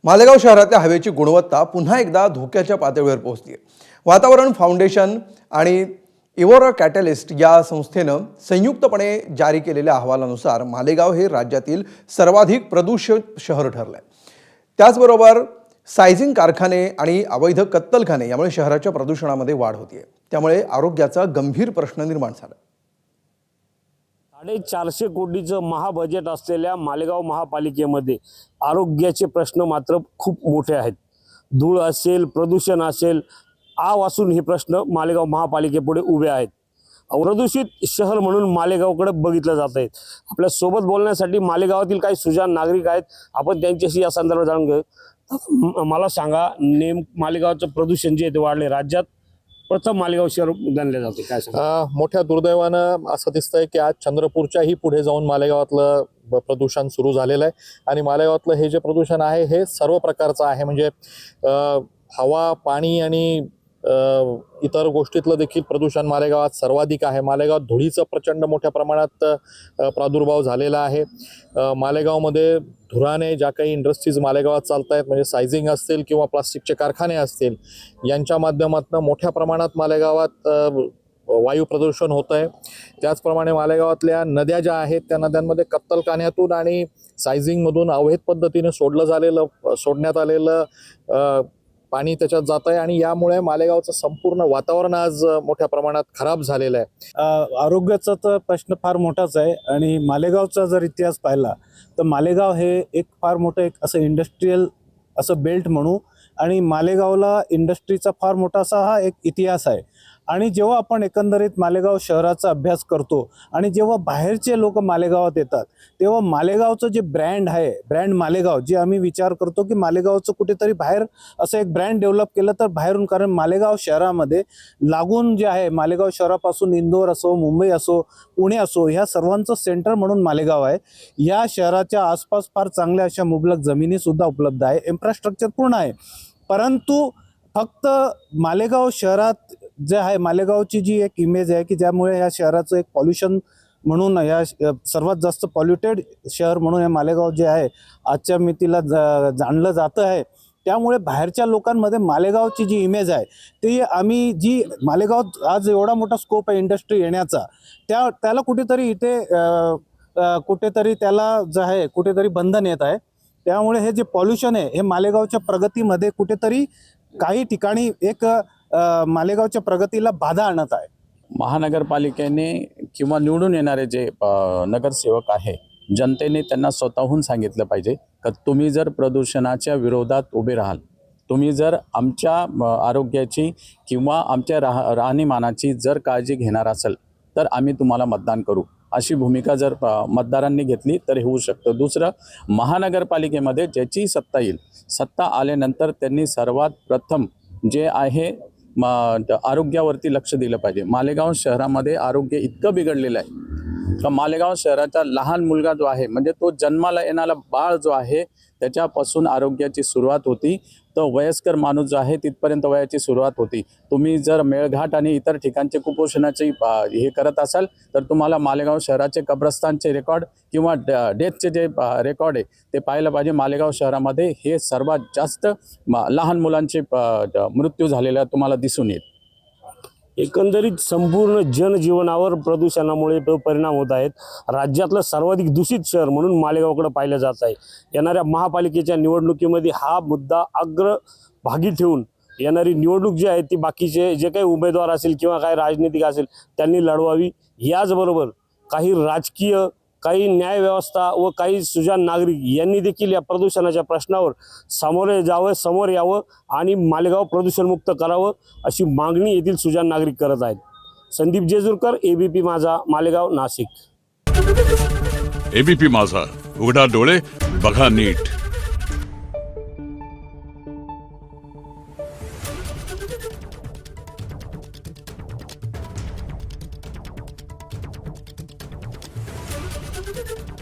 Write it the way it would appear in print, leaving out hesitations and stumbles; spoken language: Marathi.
मालेगाव शहरातल्या हवेची गुणवत्ता पुन्हा एकदा धोक्याच्या पातळीवर पोहोचली आहे। वातावरण फाउंडेशन आणि इवोरा कॅटलिस्ट या संस्थेनं संयुक्तपणे जारी केलेल्या अहवालानुसार मालेगाव हे राज्यातील सर्वाधिक प्रदूषित शहर ठरलंय। त्याचबरोबर सायझिंग कारखाने आणि अवैध कत्तलखाने यामुळे शहराच्या प्रदूषणामध्ये वाढ होतीये। त्यामुळे आरोग्याचा गंभीर प्रश्न निर्माण झाला। 450 कोटीचं महाबजेट असलेल्या मालेगाव महापालिकेमध्ये आरोग्याचे प्रश्न मात्र खूप मोठे आहेत। धूळ असेल, प्रदूषण असेल, आवासून हे प्रश्न मालेगाव महापालिकेपुढे उभे आहेत। प्रदूषित शहर म्हणून मालेगावकडे बघितलं जात आहे। आपल्या सोबत बोलण्यासाठी मालेगावातील काही सुजाण नागरिक आहेत, आपण त्यांच्याशी या संदर्भात जाणून घेऊ। मला सांगा, मालेगावचं प्रदूषण जे आहे ते वाढले, राज्यात प्रथम मालेगाव शहर गणले जाते, काय सांगा? मोठ्या दुर्दैवानं असं दिसतंय की आज चंद्रपूरच्याही पुढे जाऊन मालेगावातलं प्रदूषण सुरू झालेलं आहे। आणि मालेगावातलं हे जे प्रदूषण आहे हे सर्व प्रकारचं आहे, म्हणजे हवा, पाणी आणि इतर गोष्टीतलं देखील प्रदूषण मालेगावात सर्वाधिक आहे। मालेगावात धुळीचं प्रचंड मोठ्या प्रमाणात प्रादुर्भाव झालेला आहे। मालेगावमध्ये धुराने ज्या काही इंडस्ट्रीज मालेगावात चालत आहेत, म्हणजे सायझिंग असतील किंवा प्लास्टिकचे कारखाने असतील, यांच्या माध्यमातून मोठ्या प्रमाणात मालेगावात वायू प्रदूषण होत आहे। त्याचप्रमाणे मालेगावातल्या नद्या ज्या आहेत त्या नद्यांमध्ये कत्तलखान्यातून आणि सायझिंगमधून अवैध पद्धतीने सोडण्यात आलेलं पाणी त्याच्यात जात आहे आणि यामुळे मालेगावचं संपूर्ण वातावरण आज मोठ्या प्रमाणात खराब झालेलं आहे। आरोग्याचा तर प्रश्न फार मोठाच आहे आणि मालेगावचा जर इतिहास पाहिला तर मालेगाव हे एक फार मोठं असं इंडस्ट्रीयल असं बेल्ट म्हणू, आणि मालेगावला इंडस्ट्रीचा फार मोठा असा हा एक इतिहास आहे। आणि जेव्हा आपण एकंदरीत मालेगाव शहराचा अभ्यास करतो आणि जेव्हा बाहेरचे लोक मालेगावात येतात, तेव्हा मालेगावचं जे ब्रँड आहे, ब्रँड मालेगाव, जे आम्ही विचार करतो की मालेगावचं कुठेतरी बाहेर असं एक ब्रँड डेव्हलप केलं तर बाहेरून, कारण मालेगाव शहरामध्ये लागून जे आहे, मालेगाव शहरापासून इंदोर असो, मुंबई असो, पुणे असो, ह्या सर्वांचं सेंटर म्हणून मालेगाव आहे। या शहराच्या आसपास फार चांगल्या अशा मुबलक जमिनीसुद्धा उपलब्ध आहे, इन्फ्रास्ट्रक्चर पूर्ण आहे। परंतु फक्त मालेगाव शहरात जे आहे, मालेगावची जी एक इमेज आहे की ज्यामुळे या शहराचं एक पॉल्युशन म्हणून, या सर्वात जास्त पॉल्युटेड शहर म्हणून हे मालेगाव जे आहे आजच्या मितीला जाणलं जातं आहे। त्यामुळे बाहेरच्या लोकांमध्ये मालेगावची जी इमेज आहे ती आम्ही, जी मालेगाव आज एवढा मोठा स्कोप आहे इंडस्ट्री येण्याचा, त्याला कुठेतरी इथे कुठेतरी त्याला जे आहे कुठेतरी बंधन येत आहे। त्यामुळे हे जे पॉल्युशन आहे हे मालेगावच्या प्रगतीमध्ये कुठेतरी काही ठिकाणी एक मालेगावच्या प्रगतीला बाधा आणत आहे। महानगरपालिकेने किंवा निवडून येणारे जे नगरसेवक आहे, जनतेने त्यांना स्वतःहून सांगितलं पाहिजे की तुम्ही जर प्रदूषणाच्या विरोधात उभे राहाल, तुम्ही जर आमच्या आरोग्याची किंवा आमच्या राहणीमानाची जर काळजी घेणार असाल तर आम्ही तुम्हाला मतदान करू, अशी भूमिका जर मतदारांनी घेतली तर हे होऊ शकतं। दुसरं, महानगरपालिकेमध्ये ज्याची सत्ता येईल, सत्ता आल्यानंतर त्यांनी सर्वात प्रथम जे आहे आरोग्यावरती लक्ष दिलं पाहिजे। मालेगाव शहरामध्ये आरोग्य इतकं बिघडलेलं आहे का मालेगाव शहराचा लहान मुलगा जो आहे, म्हणजे तो जन्माला येणारा बाळ जो आहे त्याच्यापासून आरोग्याची सुरुवात होती, तो वयस्कर माणूस जो आहे तिथपर्यंत वयाची सुरुवात होती। तुम्ही जर मेळघाट आणि इतर ठिकाणचे कुपोषणाचे हे करत असाल तर तुम्हाला मालेगाव शहराचे कब्रस्तानचे रेकॉर्ड किंवा डेथचे जे रेकॉर्ड आहे ते पाहायला पाहिजे। मालेगाव शहरामध्ये हे सर्वात जास्त लहान मुलांचे मृत्यू झालेला तुम्हाला दिसून येईल। एकंदरीत संपूर्ण जनजीवनावर प्रदूषणामुळे परिणाम होत आहेत। राज्यातलं सर्वाधिक दूषित शहर म्हणून मालेगावकडे पाहिलं जात आहे। येणाऱ्या महापालिकेच्या निवडणुकीमध्ये हा मुद्दा अग्रभागी ठेवून येणारी निवडणूक जी आहे ती बाकीचे जे काही उमेदवार असेल किंवा काही राजनीतिक असेल त्यांनी लढवावी। याचबरोबर काही राजकीय, काही न्यायव्यवस्था व काही सुजाण नागरिक यांनी देखील या प्रदूषणाच्या प्रश्नावर समोर यावं आणि मालेगाव प्रदूषणमुक्त करावं, अशी मागणी येथील सुजाण नागरिक करत आहेत। संदीप जेजुरकर, एबीपी माझा, मालेगाव, नाशिक। एबीपी माझा, उघडा डोळे बघा नीट। Thank you.